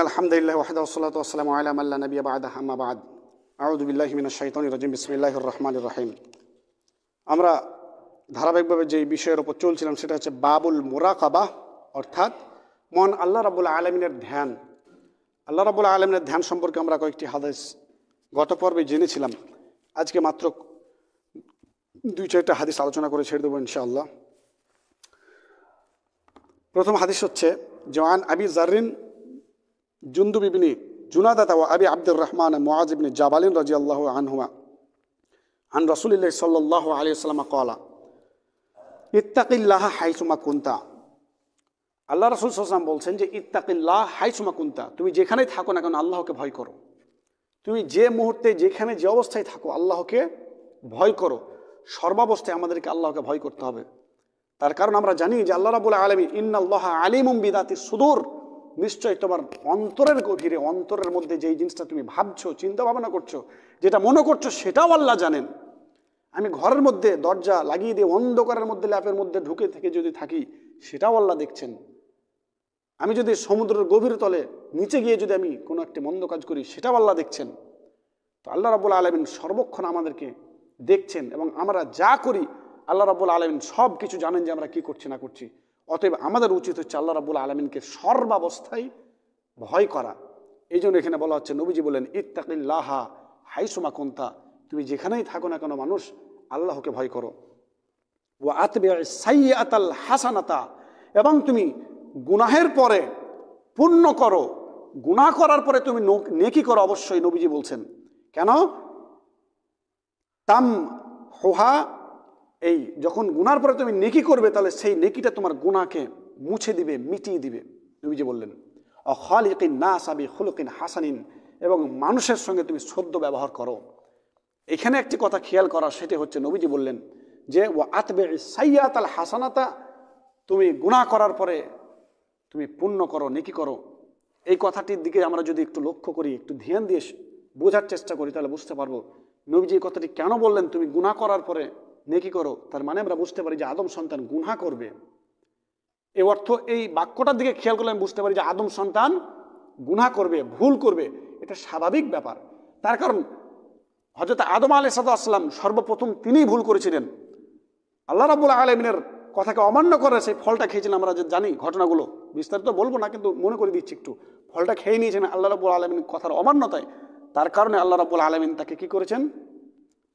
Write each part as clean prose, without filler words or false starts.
আলহামদুলিল্লাহ ওয়াহদাহু ওয়াসসালাতু ওয়াসসালামু আলা মান লা নাবিয়্যা বা'দাহু আম্মা বা'দ আউযু বিল্লাহি মিনাশ শাইতানির রাজিম বিসমিল্লাহির রহমানির রহিম। আমরা ধারাবাহিকভাবে যে বিষয়ের উপর চলছিলাম সেটা হচ্ছে বাবুল মুরাকাবা, অর্থাৎ মন আল্লাহ রাব্বুল আলামিনের ধ্যান। আল্লাহ রাব্বুল আলামিনের ধ্যান সম্পর্কে আমরা কয়েকটি হাদিস গত পর্বে জেনেছিলাম। আজকে মাত্র 2-4টা হাদিস আলোচনা করে ছেড়ে দেবো ইনশাআল্লাহ। প্রথম হাদিস হচ্ছে জওয়ান আবি জাররিন জুনদুব ইবনে জুনাদাতা ওয়া আবি আব্দুর রহমান মুআয ইবনে জাবালিন রাদিয়াল্লাহু আনহুমা আন রাসূলিল্লাহি সাল্লাল্লাহু আলাইহি ওয়াসাল্লাম ক্বালা ইত্তাকিল্লাহা হাইসুমা কুনতা। আল্লাহ রাসূল সাল্লাল্লাহু আলাইহি ওয়াসাল্লাম বলছেন যে ইত্তাকিল্লাহ হাইসুমা কুনতা, তুমি যেখানেই থাকো না কেন আল্লাহকে ভয় করো। তুমি যে মুহূর্তে যেখানে যে অবস্থায় থাকো আল্লাহকে ভয় করো। সর্বাবস্থায় আমাদেরকে আল্লাহকে ভয় করতে হবে। তার কারণ আমরা জানি যে আল্লাহ রাব্বুল আলামিন ইন্নাল্লাহা আলিমুম বিদাতিস সুদূর, নিশ্চয় তোমার অন্তরের গভীরে, অন্তরের মধ্যে যেই জিনিসটা তুমি ভাবছো, চিন্তা ভাবনা করছো, যেটা মনে করছো, সেটাও আল্লাহ জানেন। আমি ঘরের মধ্যে দরজা লাগিয়ে দিয়ে অন্ধকারের মধ্যে ল্যাপের মধ্যে ঢুকে থেকে যদি থাকি, সেটাও আল্লাহ দেখছেন। আমি যদি সমুদ্রের গভীর তলে নিচে গিয়ে যদি আমি কোনো একটি মন্দ কাজ করি, সেটাও আল্লাহ দেখছেন। তো আল্লাহ রাব্বুল আলামিন সর্বক্ষণ আমাদেরকে দেখছেন এবং আমরা যা করি আল্লাহ রাব্বুল আলামিন সব কিছু জানেন যে আমরা কি করছি না করছি। অতএব আমাদের উচিত হচ্ছে আল্লাহ রাব্বুল আলামিনকে সর্বাবস্থায় ভয় করা। এই জন্য এখানে বলা হচ্ছে, নবীজি বলেন ইত্তাকিল্লাহা হাইসুমা কুনতা, তুমি যেখানেই থাকো না কেন মানুষ আল্লাহকে ভয় করো। ওয়া আতবি'আস সাইয়্যাতাল হাসানাতা, এবং তুমি গুনাহের পরে পুণ্য করো, গুনাহ করার পরে তুমি নেকি করো। অবশ্যই নবীজি বলছেন, কেন? তাম হুহা, এই যখন গুনার পরে তুমি নেকি করবে তাহলে সেই নেকিটা তোমার গুনাহকে মুছে দিবে, মিটিয়ে দিবে। নবীজি বললেন খালিকিন নাস বিখুলুকিন হাসানিন, এবং মানুষের সঙ্গে তুমি সদ্য ব্যবহার করো। এখানে একটি কথা খেয়াল করা, সেটি হচ্ছে নবীজি বললেন যে ওয়া আতবি'আস সাইয়্যাতাল হাসানাতা, তুমি গুনাহ করার পরে তুমি পুণ্য করো, নেকি করো। এই কথাটির দিকে আমরা যদি একটু লক্ষ্য করি, একটু ধ্যান দিয়ে বোঝার চেষ্টা করি, তাহলে বুঝতে পারবো নবীজি এই কথাটি কেন বললেন তুমি গুনাহ করার পরে নেকি করো। তার মানে আমরা বুঝতে পারি যে আদম সন্তান গুনাহ করবে। এই অর্থ, এই বাক্যটার দিকে খেয়াল করলে আমি বুঝতে পারি যে আদম সন্তান গুনাহ করবে, ভুল করবে, এটা স্বাভাবিক ব্যাপার। তার কারণ হযরত আদম আলাইহিস সালাম সর্বপ্রথম তিনিই ভুল করেছিলেন। আল্লাহ রাব্বুল আলামিনের কথাকে অমান্য করে সেই ফলটা খেয়েছিলেন। আমরা যে জানি ঘটনাগুলো, বিস্তারিত বলবো না, কিন্তু মনে করে দিচ্ছি একটু। ফলটা খেয়ে নিয়েছেন আল্লাহ রাব্বুল আলামিনের কথার অমান্যতায়। তার কারণে আল্লাহ রাব্বুল আলামিন তাকে কি করেছেন?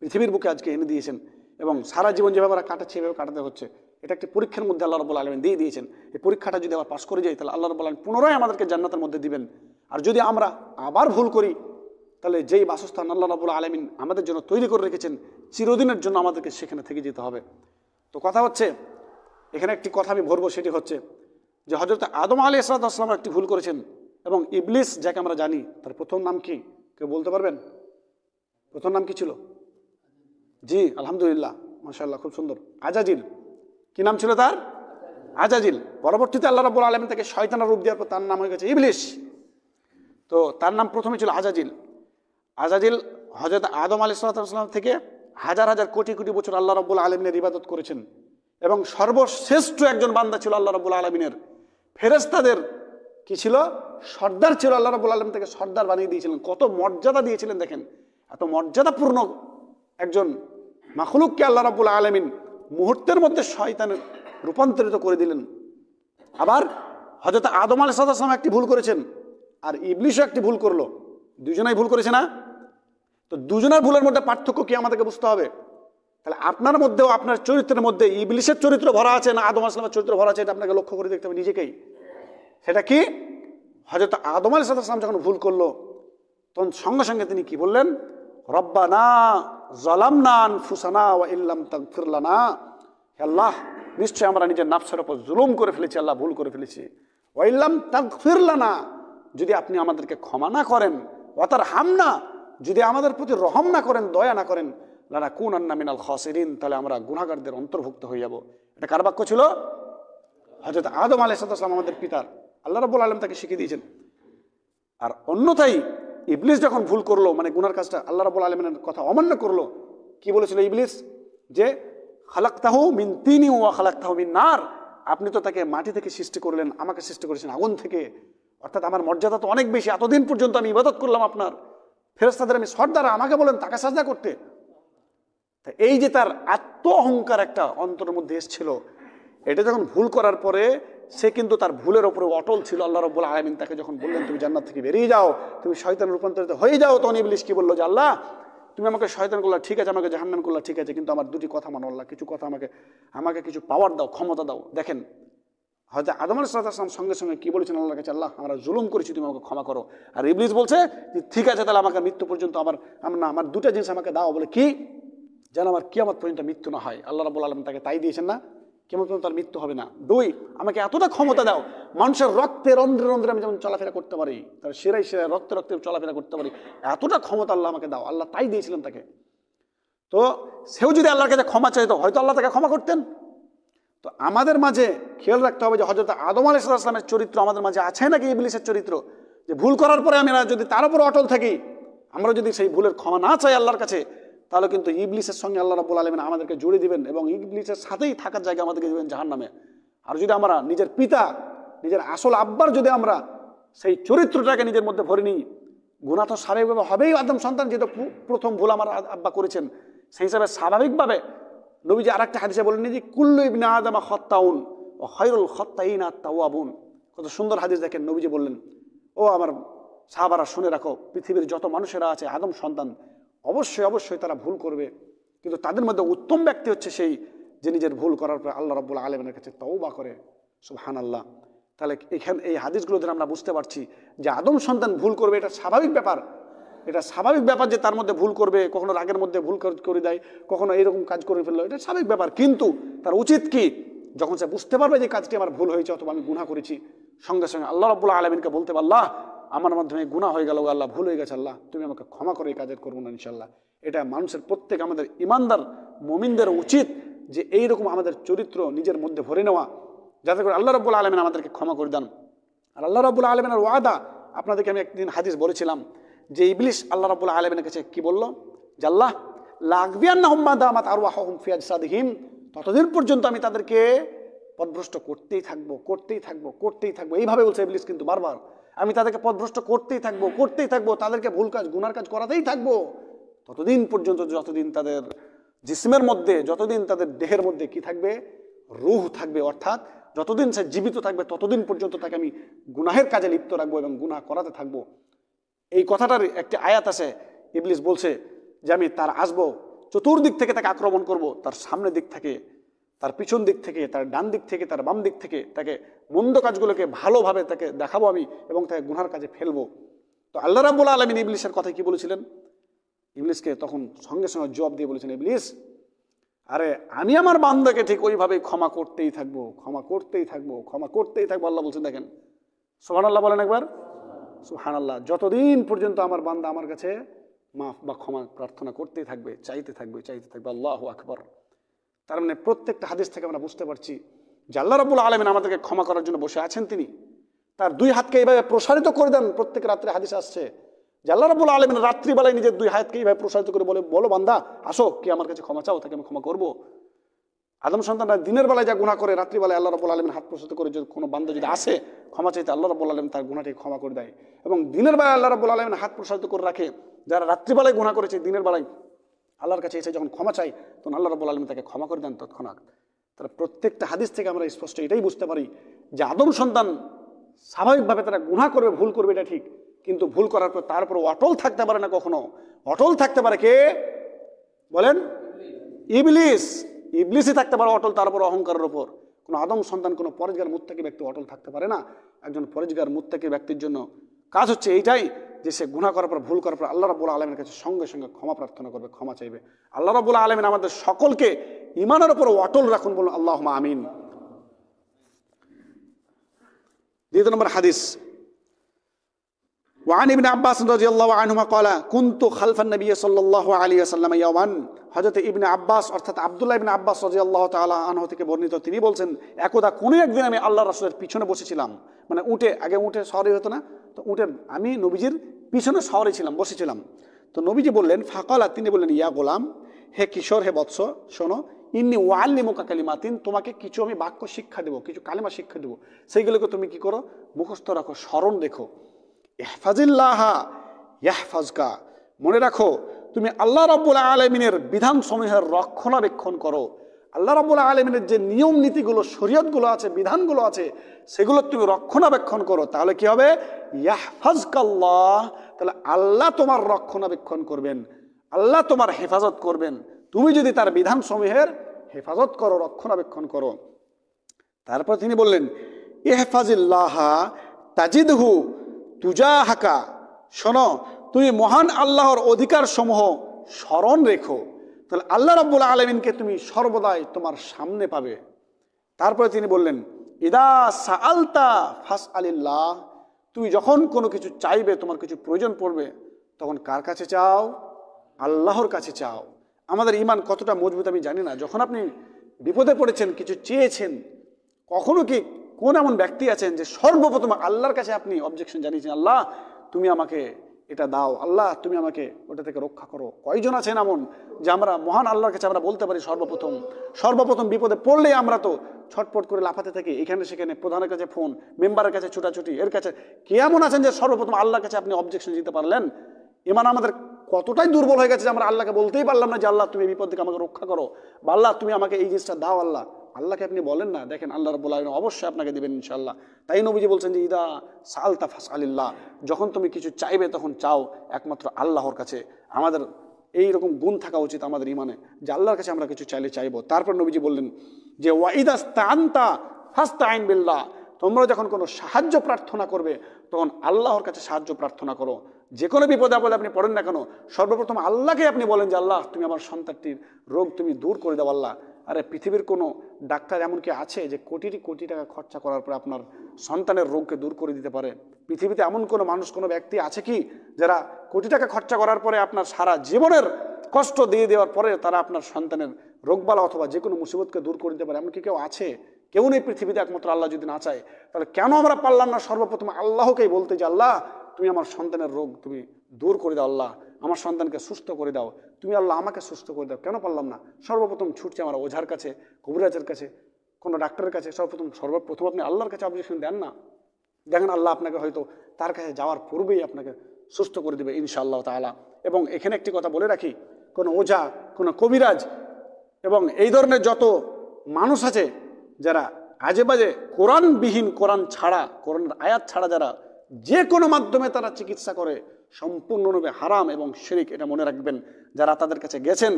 পৃথিবীর বুকে আজকে এনে দিয়েছেন, এবং সারা জীবন যেভাবে আমরা কাটাচ্ছি এভাবে কাটাতে হচ্ছে। এটা একটি পরীক্ষার মধ্যে আল্লাহ রাব্বুল আলামিন দিয়ে দিয়েছেন। এই পরীক্ষাটা যদি আবার পাস করে যাই, তাহলে আল্লাহ রাব্বুল আলামিন পুনরায় আমাদেরকে জান্নাতের মধ্যে দিবেন। আর যদি আমরা আবার ভুল করি, তাহলে যেই বাসস্থান আল্লাহ রাব্বুল আলামিন আমাদের জন্য তৈরি করে রেখেছেন, চিরদিনের জন্য আমাদেরকে সেখানে থেকে যেতে হবে। তো কথা হচ্ছে, এখানে একটি কথা আমি ভরবো, সেটি হচ্ছে যে হযরত আদম আলাইহিস সালাম একটি ভুল করেছেন, এবং ইবলিস যাকে আমরা জানি, তার প্রথম নাম কি কেউ বলতে পারবেন? প্রথম নাম কি ছিল? জি আলহামদুলিল্লাহ, মাশাআল্লাহ, খুব সুন্দর। আজাজিল। কি নাম ছিল তার? আজাজিল। পরবর্তীতে আল্লাহ রাব্বুল আলামিন তাকে শয়তানের রূপ দেওয়ার পর তার নাম হয়ে গেছে ইবলিস। তো তার নাম প্রথমে ছিল আজাজিল। আজাজিল হযরত আদম আলাইহিস সালাম থেকে হাজার হাজার কোটি কোটি বছর আল্লাহ রাব্বুল আলামিনের ইবাদত করেছেন, এবং সর্বশ্রেষ্ঠ একজন বান্দা ছিল আল্লাহ রাব্বুল আলামিনের। ফেরেশতাদের কি ছিল? সর্দার ছিল। আল্লাহ রাব্বুল আলামিন তাকে সর্দার বানিয়ে দিয়েছিলেন। কত মর্যাদা দিয়েছিলেন দেখেন। এত মর্যাদাপূর্ণ একজন মাখলুককে আল্লাহ রাব্বুল আলামিন মুহূর্তের মধ্যে শয়তানে রূপান্তরিত করে দিলেন। আবার হযরত আদম আলাইহিস সালাম একটি ভুল করেছেন, আর ইবলিসও একটি ভুল করলো। দুজনেই ভুল করেছে না? তো দুজনের ভুলের মধ্যে পার্থক্য কি আমাদেরকে বুঝতে হবে। তাহলে আপনার মধ্যেও, আপনার চরিত্রের মধ্যে ইবলিসের চরিত্র ভরা আছে না আদম আলাইহিস সালামের চরিত্র ভরা আছে, এটা আপনাকে লক্ষ্য করে দেখতে হবে নিজেকেই। সেটা কি? হযরত আদম আলাইহিস সালাম যখন ভুল করলো, তখন সঙ্গে সঙ্গে তিনি কি বললেন? রব্বানা যালামনা আনফুসানা ওয়া ইল্লাম তাগফির লানা, হে আল্লাহ, নিশ্চয় আমরা নিজের নফসের উপর জুলুম করে ফেলেছি, আল্লাহ ভুল করে ফেলেছি। ওয়া ইল্লাম তাগফির লানা, যদি আপনি আমাদেরকে ক্ষমা না করেন, ওয়া তারহামনা, যদি আমাদের প্রতি রহম না করেন, দয়া না করেন, লানাকুনান্না মিনাল খাসিরিন, তাহলে আমরা গুনাহগারদের অন্তর্ভুক্ত হয়ে যাব। এটা কার বাক্য ছিল? হযরত আদম আলাইহিস সালাম, আমাদের পিতার। আল্লাহ রাব্বুল আলামিন তাকে শিখিয়ে দিয়েছেন। আর অন্যথায় ইবলিস যখন ভুল করলো, মানে গুনার কাজটা, আল্লাহ রাব্বুল আলামিনের কথা অমান্য করলো, কি বলেছিল ইবলিস? যে খালাকতাহু মিন তিনি ওয়া খালাকতাহু মিন নার, আপনি তো তাকে মাটি থেকে সৃষ্টি করলেন, আমাকে সৃষ্টি করেছেন আগুন থেকে। অর্থাৎ আমার মর্যাদা তো অনেক বেশি, এতদিন পর্যন্ত আমি ইবাদত করলাম আপনার, ফেরেশতাদের আমি সর্দার, আমাকে বলেন তাকে সাজদা করতে। তা এই যে তার আত্ম অহংকার একটা অন্তরের মধ্যে এসেছিল, এটা যখন ভুল করার পরে সে কিন্তু তার ভুলের ওপরে অটল ছিল। আল্লাহ রাব্বুল আলামিন তাকে যখন বললেন তুমি জান্নাত থেকে বেরিয়ে যাও, তুমি শয়তানে রূপান্তরিত হয়ে যাও, তখন ইবলিস কি বললো যে আল্লাহ তুমি আমাকে শয়তান করলা ঠিক আছে, আমাকে জাহান্নাম করলা ঠিক আছে, কিন্তু আমার দুটি কথা মানো আল্লাহ, কিছু কথা আমাকে কিছু পাওয়ার দাও, ক্ষমতা দাও। দেখেন হয়তো আদম আলাইহিস সালাম সঙ্গে সঙ্গে কি বলেছেন আল্লাহর কাছে, আল্লাহ আমরা জুলুম করেছি, তুমি আমাকে ক্ষমা করো। আর ইবলিস বলছে যে ঠিক আছে তাহলে আমাকে মৃত্যু পর্যন্ত আমার দুটা জিনিস আমাকে দাও, বলে কি, যেন আমার কিয়ামত পর্যন্ত মৃত্যু না হয়। আল্লাহ রাব্বুল আলামিন তাকে তাই দিয়েছেন না, কিয়ামত পর্যন্ত তার মৃত্যু হবে না। দুই, আমাকে এতটা ক্ষমতা দাও মানুষের রক্তে রন্ধ্রে রন্ধ্রে আমি যেমন চলাফেরা করতে পারি, তার শিরায় শিরায় রক্তে রক্তে চলাফেরা করতে পারি, এতটা ক্ষমতা আল্লাহ আমাকে দাও। আল্লাহ তাই দিয়েছিলেন তাকে। তো সেও যদি আল্লাহর কাছে ক্ষমা চাইতো হয়তো আল্লাহ তাকে ক্ষমা করতেন। তো আমাদের মাঝে খেয়াল রাখতে হবে যে হযরত আদম আলাইহিস সালামের চরিত্র আমাদের মাঝে আছে নাকি ইবলিসের চরিত্র, যে ভুল করার পরে আমরা যদি তার উপর অটল থাকি, আমরা যদি সেই ভুলের ক্ষমা না চাই আল্লাহর কাছে, তাহলে কিন্তু ইবলিসের সঙ্গে আল্লাহ রাব্বুল আলামিন আমাদেরকে জুড়ে দিবেন এবং ইবলিসের সাথেই থাকার জায়গা আমাদেরকে দিবেন জাহান্নামে। আর যদি আমরা নিজের পিতা, নিজের আসল আব্বার যদি আমরা সেই চরিত্রটাকে নিজের মধ্যে ভরে নিই, গুনাহ তো স্বাভাবিকভাবে হবেই। আদম সন্তান যেহেতু প্রথম ভুল আমার আব্বা করেছেন, সেই হিসাবে স্বাভাবিকভাবে নবীজি আরেকটা হাদিসে বলেননি যে কুল্লু ইবনে আদম খাত্তাউন ওয়া খায়রুল খাত্তাইনা আত-তাওয়াবুন। কত সুন্দর হাদিস দেখেন, নবীজি বললেন ও আমার সাহাবারা শুনে রাখো, পৃথিবীর যত মানুষেরা আছে আদম সন্তান অবশ্যই অবশ্যই তারা ভুল করবে, কিন্তু তাদের মধ্যে উত্তম ব্যক্তি হচ্ছে সেই যে নিজের ভুল করার পর আল্লাহ রাব্বুল আলামিনের কাছে তওবা করে। সুবহানাল্লাহ। তাহলে এই হাদিসগুলো ধরে আমরা বুঝতে পারছি যে আদম সন্তান ভুল করবে, এটা স্বাভাবিক ব্যাপার। এটা স্বাভাবিক ব্যাপার যে তার মধ্যে ভুল করবে, কখনো রাগের মধ্যে ভুল করে দেয়, কখনো এইরকম কাজ করে ফেললো, এটা স্বাভাবিক ব্যাপার। কিন্তু তার উচিত কি, যখন সে বুঝতে পারবে যে কাজটি আমার ভুল হয়েছে অথবা আমি গুনাহ করেছি, সঙ্গে সঙ্গে আল্লাহ রাব্বুল আলামিনকে বলতে পারবে আল্লাহ আমার মাধ্যমে গুনাহ হয়ে গেল, আল্লাহ ভুল হয়ে গেছে, আল্লাহ তুমি আমাকে ক্ষমা করে এই কাজের করবো না ইনশাল্লাহ। এটা মানুষের প্রত্যেক আমাদের ইমানদার মুমিনদের উচিত যে এইরকম আমাদের চরিত্র নিজের মধ্যে ভরে নেওয়া, যাতে করে আল্লাহ রাব্বুল আলামিন আমাদেরকে ক্ষমা করে দেন। আর আল্লাহ রাব্বুল আলামিনের ওয়াদা, আপনাদেরকে আমি একদিন হাদিস বলেছিলাম যে ইবলিস আল্লাহ রাব্বুল আলামিনের কাছে কি বলল, যে আল্লাহ লাগবিয়ান্নাহুম মা দামাত আরওয়াহুম ফি আজসাদিহিম, ততদিন পর্যন্ত আমি তাদেরকে পথভ্রষ্ট করতেই থাকবো, করতেই থাকবো, করতেই থাকবো। এইভাবে বলছে ইবলিস কিন্তু বারবার, আমি তাদেরকে পথভ্রষ্ট করতেই থাকবো, করতেই থাকবো, তাদেরকে ভুল কাজ গুনার কাজ করাতেই থাকবো ততদিন পর্যন্ত যতদিন তাদের জিসমের মধ্যে, যতদিন তাদের দেহের মধ্যে কি থাকবে, রূহ থাকবে, অর্থাৎ যতদিন সে জীবিত থাকবে ততদিন পর্যন্ত তাকে আমি গুনাহের কাজে লিপ্ত রাখবো এবং গুনাহ করাতে থাকবো। এই কথাটার একটি আয়াত আছে, ইবলিস বলছে যে আমি তার আসবো, চতুর্দিক থেকে তাকে আক্রমণ করব, তার সামনের দিক থেকে, তার পিছন দিক থেকে, তার ডান দিক থেকে, তার বাম দিক থেকে তাকে মন্দ কাজগুলোকে ভালোভাবে তাকে দেখাবো আমি এবং তাকে গুনার কাজে ফেলবো। তো আল্লাহ রাব্বুল আলামিন ইবলিসের কথা কি বলেছিলেন, ইবলিসকে তখন সঙ্গে সঙ্গে জবাব দিয়ে বলেছেন, ইবলিস আরে আমি আমার বান্দাকে ঠিক ওইভাবে ক্ষমা করতেই থাকবো, ক্ষমা করতেই থাকবো, ক্ষমা করতেই থাকবো। আল্লাহ বলছেন, দেখেন সুবহানাল্লাহ বলেন একবার, সুবহানাল্লাহ। যতদিন পর্যন্ত আমার বান্দা আমার কাছে মাফ বা ক্ষমা প্রার্থনা করতেই থাকবে, চাইতে থাকবে, চাইতে থাকবে। আল্লাহু আকবার। তার মানে প্রত্যেকটা হাদিস থেকে আমরা বুঝতে পারছি যে আল্লাহ রাব্বুল আলামিন আমাদেরকে ক্ষমা করার জন্য বসে আছেন। তিনি তার দুই হাতকে এইভাবে প্রসারিত করে দেন। প্রত্যেক রাত্রে হাদিস আসছে যে আল্লাহ রাব্বুল আলামিন রাত্রিবেলায় নিজের দুই হাতকে এইভাবে প্রসারিত করে বলো বান্দা আসো, কি আমার কাছে ক্ষমা চাও, তাকে আমি ক্ষমা করবো। আদম সন্তানরা দিনের বেলায় যা গুনাহ করে, রাত্রিবেলায় আল্লাহ রাব্বুল আলামিন হাত প্রসারিত করে যদি কোনো বান্দা যদি আসে ক্ষমা চাইতে, আল্লাহ রাব্বুল আলামিন তার গুনাহটাকে ক্ষমা করে দেয়। এবং দিনের বেলায় আল্লাহ রাব্বুল আলামিন হাত প্রসারিত করে রাখে, যারা রাত্রিবেলায় গুনাহ করেছে দিনের বেলায় আল্লাহর কাছে এসে যখন ক্ষমা চাই তখন আল্লাহ রাব্বুল আলামিন তাকে ক্ষমা করে দেন তৎক্ষণাৎ। তারা প্রত্যেকটা হাদিস থেকে আমরা স্পষ্ট এটাই বুঝতে পারি যে আদম সন্তান স্বাভাবিকভাবে তারা গুনাহ করবে, ভুল করবে, এটা ঠিক, কিন্তু ভুল করার পর তারপর অটল থাকতে পারে না। কখনো অটল থাকতে পারে কে বলেন? ইবলিস। ইবলিসই থাকতে পারে অটল, তারপর অহংকারের উপর। কোনো আদম সন্তান, কোনো পরেজগার মুত্তাকি ব্যক্তি অটল থাকতে পারে না। একজন পরেজগার মুত্তাকি ব্যক্তির জন্য কাজ হচ্ছে এইটাই যে সে গুনাহ করার পর, ভুল করার পর আল্লাহ রাব্বুল আলামিনের কাছে সঙ্গে সঙ্গে ক্ষমা প্রার্থনা করবে, ক্ষমা চাইবে। আল্লাহ রাব্বুল আলামিন আমাদের সকলকে ঈমানের উপর অটল রাখুন, বলুন আল্লাহুম্মা আমিন। দ্বিতীয় নম্বর হাদিস, وعن ابن عباس رضي الله عنهما قال كنت خلف النبي صلى الله عليه وسلم يوما। হযরত ইবনে আব্বাস অর্থাৎ আব্দুল্লাহ ইবনে আব্বাস রাদিয়াল্লাহু তাআলা আনহু থেকে বর্ণিত, তিনি বলছেন একদা কোনো একদিন আমি আল্লাহর রাসূলের পিছনে বসেছিলাম, মানে উটে, আগে উটে সওয়ারি হতো না, তো উটের আমি নবীজির পিছনে সওয়ারি ছিলাম, বসেছিলাম। তো নবীজি বললেন ফাকালা, তিনি বললেন ইয়া গোলাম, হে কিশোর, হে বৎস, শোনো, ইন্নী ওয়াল্লিমুকা কালিমাতিন, তোমাকে কিছু আমি বাক্য শিক্ষা দেবো, কিছু কালিমা শিক্ষা দেবো, সেইগুলোকে তুমি কি করো, মুখস্থ রাখো, স্মরণ রেখো। ইহফাজিল্লাহা ইয়াহফাজকা, মনে রাখো তুমি আল্লাহ রাব্বুল আলামিনের বিধান সমূহের রক্ষণাবেক্ষণ করো। আল্লাহ রাব্বুল আলামিনের যে নিয়ম নীতিগুলো, শরীয়তগুলো আছে, বিধানগুলো আছে, সেগুলো তুমি রক্ষণাবেক্ষণ করো, তাহলে কি হবে, ইয়াহফাজকাল্লাহ, তাহলে আল্লাহ তোমার রক্ষণাবেক্ষণ করবেন, আল্লাহ তোমার হেফাজত করবেন, তুমি যদি তার বিধান সমূহের হেফাজত করো, রক্ষণাবেক্ষণ করো। তারপর তিনি বললেন ইহফাজিল্লাহা তাজিদহু তুজাহাকা, শোনো তুমি মহান আল্লাহর অধিকার সমূহ স্মরণ রেখো, তাহলে আল্লাহ রাব্বুল আলামিনকে তুমি সর্বদাই তোমার সামনে পাবে। তারপরে তিনি বললেন ইদা সাআলতা ফাসআলিল্লাহ, তুমি যখন কোনো কিছু চাইবে, তোমার কিছু প্রয়োজন পড়বে, তখন কার কাছে চাও, আল্লাহর কাছে চাও। আমাদের ঈমান কতটা মজবুত আমি জানি না, যখন আপনি বিপদে পড়েছেন, কিছু চেয়েছেন, কখনো কি কোন এমন ব্যক্তি আছেন যে সর্বপ্রথম আল্লাহর কাছে আপনি অবজেকশন জানিয়েছেন, আল্লাহ তুমি আমাকে এটা দাও, আল্লাহ তুমি আমাকে ওটা থেকে রক্ষা করো? কয়জন আছেন এমন যে আমরা মহান আল্লাহর কাছে আমরা বলতে পারি সর্বপ্রথম বিপদে পড়লেই আমরা তো ছটপট করে লাফাতে থাকি, এখানে সেখানে, প্রধানের কাছে ফোন, মেম্বারের কাছে ছুটাছুটি, এর কাছে। কে এমন আছেন যে সর্বপ্রথম আল্লাহর কাছে আপনি অবজেকশন দিতে পারলেন? ঈমান আমাদের কতটাই দুর্বল হয়ে গেছে যে আমরা আল্লাহকে বলতেই পারলাম না যে আল্লাহ তুমি এই বিপদ থেকে আমাকে রক্ষা করো, বা আল্লাহ তুমি আমাকে এই জিনিসটা দাও। আল্লাহকে আপনি বলেন না, দেখেন আল্লাহ রাব্বুল আলামিন অবশ্যই আপনাকে দিবেন ইনশাআল্লাহ। তাই নবীজি বলছেন যে ইদা সাআলতা ফাসআলিল্লাহ, যখন তুমি কিছু চাইবে তখন চাও একমাত্র আল্লাহর কাছে। আমাদের এই রকম গুণ থাকা উচিত আমাদের ঈমানে, যে আল্লাহর কাছে আমরা কিছু চাইলে চাইবো। তারপর নবীজি বললেন যে ওয়াইদাস্তাআনতা ফাস্তাইন বিল্লাহ, তোমরা যখন কোনো সাহায্য প্রার্থনা করবে তখন আল্লাহর কাছে সাহায্য প্রার্থনা করো। যে কোনো বিপদে আপদে আপনি পড়েন না কেন, সর্বপ্রথম আল্লাহকে আপনি বলেন যে আল্লাহ তুমি আমার সন্তানটির রোগ তুমি দূর করে দাও আল্লাহ। আরে পৃথিবীর কোনো ডাক্তার এমন কি আছে যে কোটি টাকা খরচা করার পরে আপনার সন্তানের রোগকে দূর করে দিতে পারে? পৃথিবীতে এমন কোনো মানুষ, কোনো ব্যক্তি আছে কি যারা কোটি টাকা খরচা করার পরে আপনার সারা জীবনের কষ্ট দিয়ে দেওয়ার পরে তারা আপনার সন্তানের রোগবালা অথবা যে কোনো মুসিবতকে দূর করে দিতে পারে? এমন কি কেউ আছে? কেউ নেই পৃথিবীতে, একমাত্র আল্লাহ যদি না চায়। তাহলে কেন আমরা পারলাম না সর্বপ্রথম আল্লাহকেই বলতে যে আল্লাহ তুমি আমার সন্তানের রোগ তুমি দূর করে দাও, আল্লাহ আমার সন্তানকে সুস্থ করে দাও, তুমি আল্লাহ আমাকে সুস্থ করে দাও? কেন পারলাম না? সর্বপ্রথম ছুটছে আমার ওঝার কাছে, কবিরাজের কাছে, কোনো ডাক্তারের কাছে। সর্বপ্রথম আপনি আল্লাহর কাছে অবজেকশন দেন না, দেখেন আল্লাহ আপনাকে হয়তো তার কাছে যাওয়ার পূর্বেই আপনাকে সুস্থ করে দেবে ইনশাআল্লাহ তাআলা। এবং এখানে একটি কথা বলে রাখি, কোনো ওঝা, কোনো কবিরাজ এবং এই ধরনের যত মানুষ আছে যারা আজে বাজে কোরআনবিহীন, কোরআন ছাড়া, কোরআনের আয়াত ছাড়া যারা যে কোনো মাধ্যমে তারা চিকিৎসা করে, সম্পূর্ণরূপে হারাম এবং শিরক। এটা মনে রাখবেন। যারা তাদের কাছে গেছেন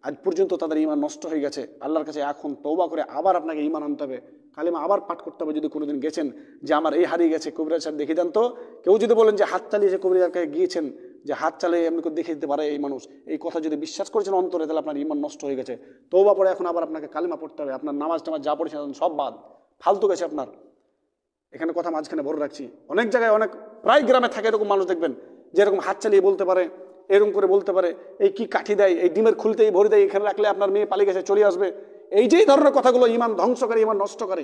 আজ পর্যন্ত তাদের ঈমান নষ্ট হয়ে গেছে, আল্লাহর কাছে এখন তওবা করে আবার আপনাকে ঈমান আনতে হবে, কালিমা আবার পাঠ করতে হবে। যদি কোনোদিন গেছেন যে আমার এই হারিয়ে গেছে, কবিরাজ সাহেব দেখিয়ে দেন তো। কেউ যদি বলেন যে হাত চালিয়ে যে কবিরাজের কাছে গিয়েছেন, যে হাত চালিয়ে এমনি করে দেখিয়ে দিতে পারে এই মানুষ, এই কথা যদি বিশ্বাস করেছেন অন্তরে, তাহলে আপনার ঈমান নষ্ট হয়ে গেছে। তওবা পড়ে এখন আবার আপনাকে কালিমা পড়তে হবে। আপনার নামাজ টামাজ যা পড়েছেন সব বাদ, ফালতু গেছে আপনার। এখানে কথা মাঝখানে বলে রাখছি, অনেক জায়গায় অনেক প্রায় গ্রামে থাকে এরকম মানুষ দেখবেন, যে এরকম হাত চালিয়ে বলতে পারে, এরকম করে বলতে পারে, এই কি কাঠি দেয়, এই ডিমের খুলতেই ভরে দেয়, এখানে রাখলে আপনার মেয়ে পালিয়ে গেছে চলে আসবে। এই যে ধরনের কথাগুলো ঈমান ধ্বংস করে, ঈমান নষ্ট করে।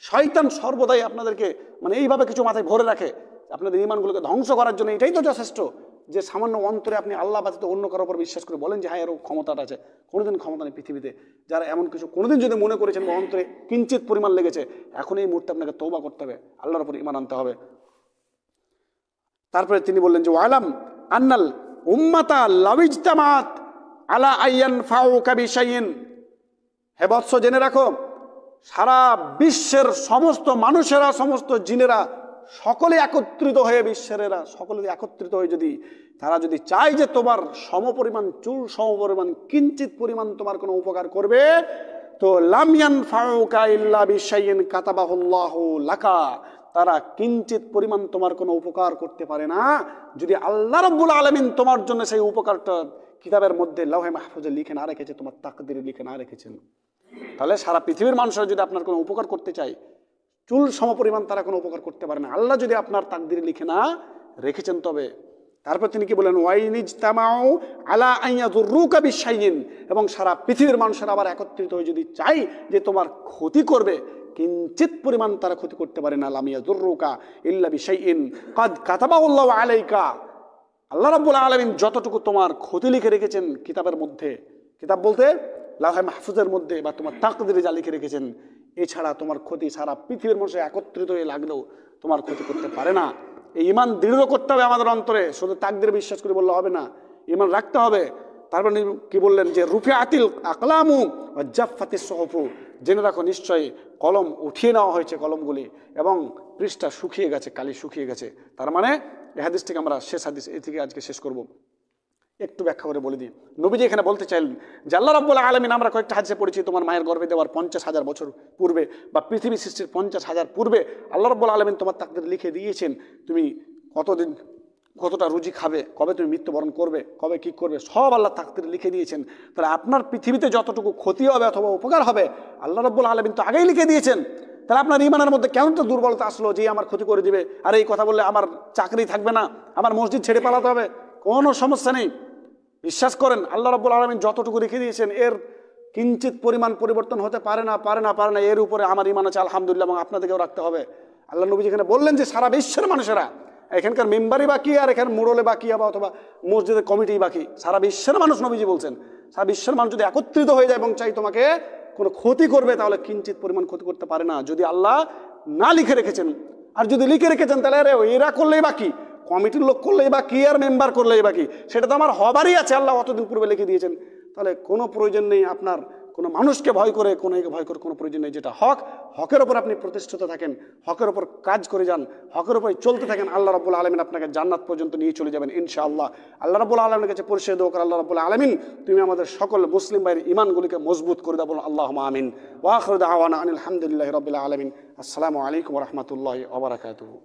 শয়তান সর্বদাই আপনাদেরকে এইভাবে কিছু মাথায় ভরে রাখে আপনাদের ঈমানগুলোকে ধ্বংস করার জন্য। এটাই তো যথেষ্ট যে সামান্য অন্তরে আপনি আল্লাহ ব্যতীত অন্য কারোর উপর বিশ্বাস করে বলেন যে হ্যাঁ এরকম ক্ষমতাটা আছে। কোনোদিন ক্ষমতা নেই পৃথিবীতে। যারা এমন কিছু কোনোদিন যদি মনে করেছেন বা অন্তরে কিঞ্চিত পরিমাণ লেগেছে, এখন এই মুহূর্তে আপনাকে তওবা করতে হবে, আল্লাহর উপর ঈমান আনতে হবে। তারপরে তিনি বললেন যে ওয়ালাম আন্নাল উম্মাতা লাউইজতামাত আলা আইয়ানফাউকা বিশাইইন, হে বৎস জেনে রাখো, সারা বিশ্বের সমস্ত মানুষেরা, সমস্ত জিনেরা সকলে একত্রিত হয়ে, বিশ্বেরা সকলে একত্রিত হয়ে যদি তারা যদি চায় যে তোমার সমপরিমাণ চুল, সমপরিমাণ কিঞ্চিত পরিমাণ তোমার কোনো উপকার করবে, তো লাম ইয়ানফাউকা ইল্লা বিশাইইন কাতাবাহুল্লাহু লাকা, তারা কিঞ্চিত পরিমাণ তোমার কোনো উপকার করতে পারে না যদি আল্লাহ রাব্বুল আলামিন তোমার জন্য সেই উপকারটা কিতাবের মধ্যে লাওহে মাহফুজে লিখে না রেখেছে, তোমার তাকদীরে লিখে না রেখেছেন। তাহলে সারা পৃথিবীর মানুষরা যদি আপনার কোনো উপকার করতে চায়, চুল সমপরিমাণ তারা কোনো উপকার করতে পারে না, আল্লাহ যদি আপনার তাকদীরে লিখে না রেখেছেন। তবে তারপর তিনি কি বলেন, ওয়াইনিজতামাউ আলা আইয়াযুররুকা বিশাইইন, এবং সারা পৃথিবীর মানুষেরা আবার একত্রিত হয়ে যদি চাই যে তোমার ক্ষতি করবে, কিঞ্চিত পরিমাণ তারা ক্ষতি করতে পারে না। লাম ইয়াযুররুকা ইল্লা বিশাইইন কাদ কাতাবাহুল্লাহু আলাইকা, আল্লাহ রাব্বুল আলামিন যতটুকু তোমার ক্ষতি লিখে রেখেছেন কিতাবের মধ্যে। কিতাব বলতে লাউহে মাহফুজের মধ্যে বা তোমার তাকদীরে যা লিখে রেখেছেন, এছাড়া তোমার ক্ষতি সারা পৃথিবীর মানুষ একত্রিত হয়ে লাগলেও তোমার ক্ষতি করতে পারে না। এই ঈমান দৃঢ় করতে হবে আমাদের অন্তরে, শুধু তাকদীরে বিশ্বাস করে বললে হবে না, ঈমান রাখতে হবে। তারপর কি বললেন যে রুফিআতিল আকলামু ওয়া জাফফাতিস সুহুফু, জেনে রাখো নিশ্চয়ই কলম উঠিয়ে নেওয়া হয়েছে, কলমগুলি, এবং পৃষ্ঠা শুকিয়ে গেছে, কালি শুকিয়ে গেছে। তার মানে এই হাদিস থেকে আমরা শেষ হাদিস এই থেকে আজকে শেষ করব, একটু ব্যাখ্যা করে বলে দিই। নবীজি এখানে বলতে চাইলেন যে আল্লাহ রাব্বুল আলামিন, আমরা কয়েকটা হাদিসে পড়েছি, তোমার মায়ের গর্ভে দেওয়ার 50,000 বছর পূর্বে বা পৃথিবী সৃষ্টির 50,000 পূর্বে আল্লাহ রাব্বুল আলামিন তোমার তাকদীরে লিখে দিয়েছেন তুমি কতদিন কতটা রুজি খাবে, কবে তুমি মৃত্যুবরণ করবে, কবে কি করবে, সব আল্লাহ তাকদীরে লিখে দিয়েছেন। তাহলে আপনার পৃথিবীতে যতটুকু ক্ষতি হবে অথবা উপকার হবে আল্লাহ রাব্বুল আলামিন তো আগেই লিখে দিয়েছেন। তাহলে আপনার ঈমানের মধ্যে কেমন তো দুর্বলতা আসলো যে আমার ক্ষতি করে দিবে, আর এই কথা বললে আমার চাকরি থাকবে না, আমার মসজিদ ছেড়ে পালাতে হবে, কোনো সমস্যা নেই। বিশ্বাস করেন আল্লাহ রাব্বুল আলামিন যতটুকু রেখে দিয়েছেন এর কিঞ্চিত পরিমাণ পরিবর্তন হতে পারে না, পারে না, পারে না। এর উপরে আমার ঈমান আছে আলহামদুলিল্লাহ, এবং আপনাদেরকেও রাখতে হবে। আল্লাহ নবী যেখানে বললেন যে সারা বিশ্বের মানুষেরা, এখানকার মেম্বারই বাকি আর এখানে মোড়লে বাকি বা অথবা মসজিদের কমিটি বাকি, সারা বিশ্বের মানুষ নবীজি বলছেন সারা বিশ্বের মানুষ যদি একত্রিত হয়ে যায় এবং চাই তোমাকে কোনো ক্ষতি করবে, তাহলে কিঞ্চিত পরিমাণ ক্ষতি করতে পারে না, যদি আল্লাহ না লিখে রেখেছেন। আর যদি লিখে রেখেছেন তাহলে আরে এরা করলেই বাকি, কমিটির লোক করলেই বা কি আর মেম্বার করলেই বাকি, সেটা তো আমার হবারই আছে, আল্লাহ অতদিন পূর্বে লিখে দিয়েছেন। তাহলে কোনো প্রয়োজন নেই আপনার কোনো মানুষকে ভয় করে কোনো প্রয়োজন নেই। যেটা হক, হকের ওপর আপনি প্রতিষ্ঠিত থাকেন, হকের ওপর কাজ করে যান, হকের ওপর চলতে থাকেন, আল্লাহ রাব্বুল আলামিন আপনাকে জান্নাত পর্যন্ত নিয়ে চলে যাবেন ইনশাআল্লাহ। আল্লাহ রাব্বুল আলামিনের কাছে পরিষেদ হোক, আল্লাহ রাব্বুল আলামিন তুমি আমাদের সকল মুসলিম ভাইয়ের ঈমানগুলিকে মজবুত করে দাও, বলুন আল্লাহুম্মা আমিন। ওয়া আখিরু দাওয়ানা আনিল হামদুলিল্লাহি রাব্বিল আলামিন। আসসালামু আলাইকুম ওয়া রাহমাতুল্লাহি ওয়া বারাকাতুহু।